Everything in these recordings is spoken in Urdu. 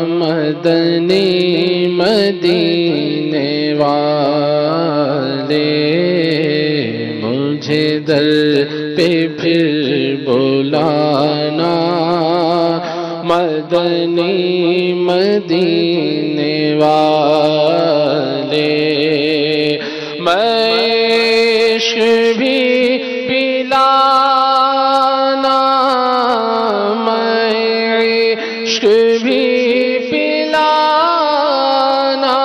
مدنی مدینے والے مجھے در پہ پھر بلانا مدنی مدینے والے میں عشق بھی پلانا میں عشق بھی پلانا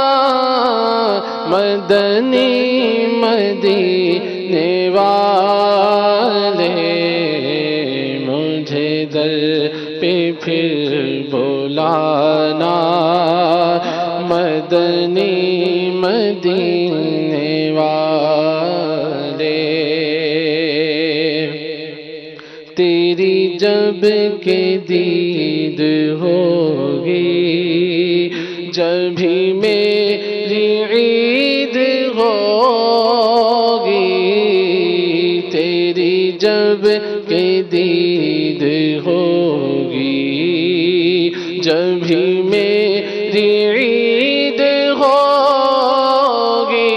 مدنی مدینے والے مجھے در پہ پھر بلانا مدنی مدینے والے تیری جب کہ دید ہوگی جب بھی میری عید ہوگی تیری جب کہ دید ہوگی جب بھی میری عید ہوگی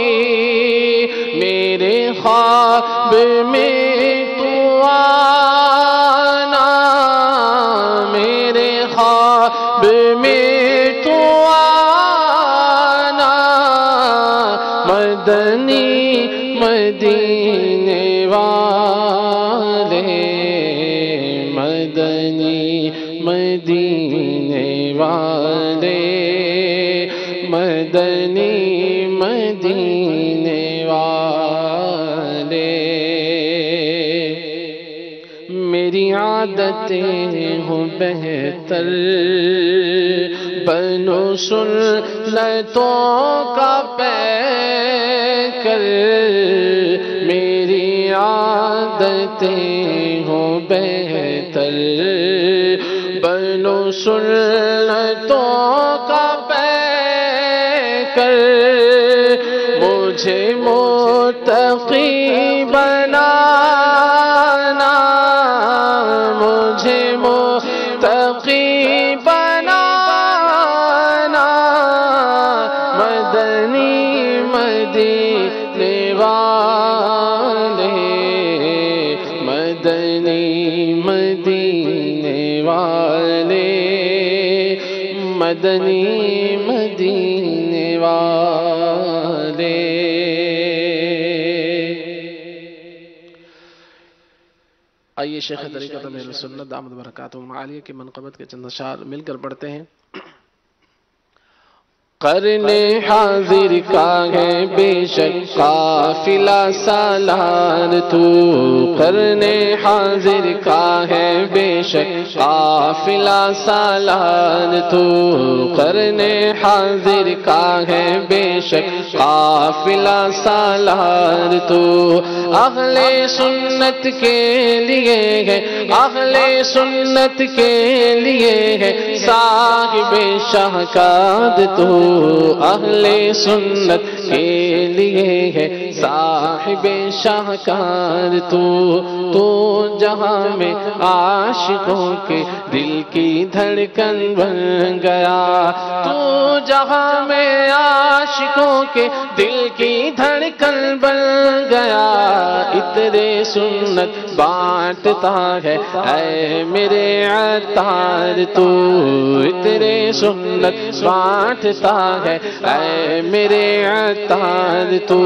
میرے خواب میں تو آنا میرے خواب میں تو آنا مدنی مدینے والے مدنی مدینے والے مدنی مدینے والے میری عادتیں ہوں بہتر بنو سنتوں کا پیکر میری عادتیں ہوں بہتر بنو سنتوں کا پیکر مجھے متقی بنانا مجھے متقی بنانا مدنی مدینے والے مدنی مدینے والے مدنی مدینے والے آئیے شیخ طریقت اہل سنت دامت برکاتہم عالیہ کی منقبت کے چند اشعار مل کر پڑھتے ہیں قرن حاضر کا ہے بے شک قافلہ سالار تو قرن حاضر کا ہے بے شک قافلہ سالار تو قرن حاضر کا ہے بے شک قافلہ سالار تو اہل سنت کے لیے ہے اہل سنت کے لیے ہے صاحب شہکاد تو اہل سنت کے لیے ہے صاحب شاہکار تو جہاں میں عاشقوں کے دل کی دھڑکن بن گیا تو جہاں میں عاشقوں کے دل کی دھڑکن بن گیا عطر سنت بانٹتا ہے اے میرے عطار تو عطر سنت بانٹتا ہے اے میرے عطار تو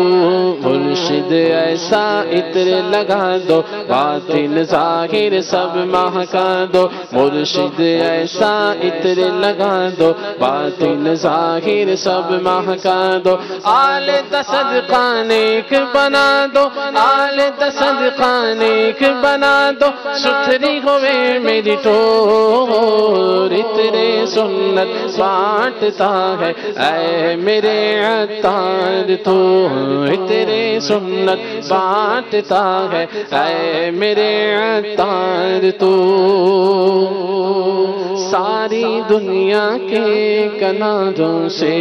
مرشد ایسا عطر لگا دو باطن ظاہر سب مہکا دو مرشد ایسا عطر لگا دو باطن ظاہر سب مہکا دو آل تصدقہ نیک بنا دو آل تصدقہ نیک بنا دو ستھری ہوئے میری ٹور عطر سنت بانٹتا ہے اے میرے عطار تو عطر سنت سنت بانٹتا ہے، اے میرے عطار تو ساری دنیا کے کناروں سے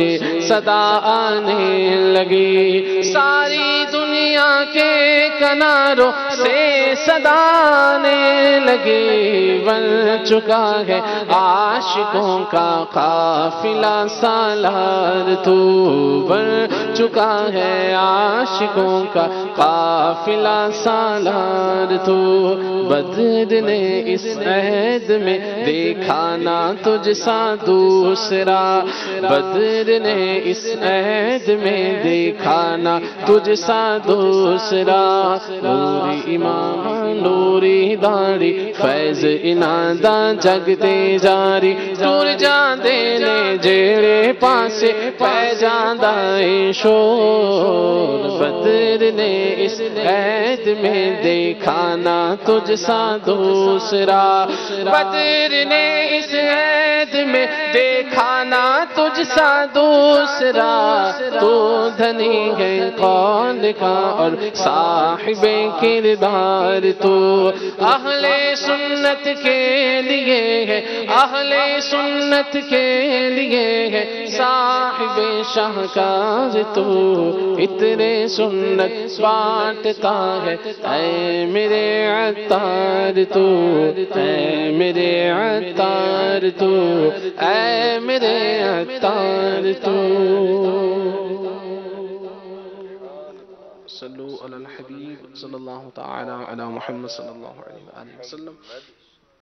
صدا آنے لگی، ساری دنیا کے کناروں سے صدا آنے لگی، بن چکا ہے عاشقوں کا قافلہ سالار تو، بن چکا ہے عاشقوں کا قافلہ سالار تو، بدر نے اس عہد میں دیکھا نہ تجھ سا دوسرا، بدر نے اس عہد میں دیکھا نہ تجھ سا دوسرا، نوری امام نوری داڑھی فیض انادہ جگتے جاری، دور جان دینے جیڑے پاسے پہ جاندہ شور، بدر نے اس عہد میں دیکھا نہ تجھ سا دوسرا، بدر نے اس عہد میں دیکھا نہ تجھ سا دوسرا، تو دھنی ہے قول کا اور صاحب کردار تو، اہل سنت کے لیے ہے، اہل سنت کے لیے ہے صاحب شاہکار تو، اتنے سنت بانٹتا ہے، اے میرے عطار تو، اے میرے عطار تو، اے میرے عطار تو۔ صلو علی الحبیب صلی اللہ تعالی علی محمد صلی اللہ علیہ وآلہ وسلم۔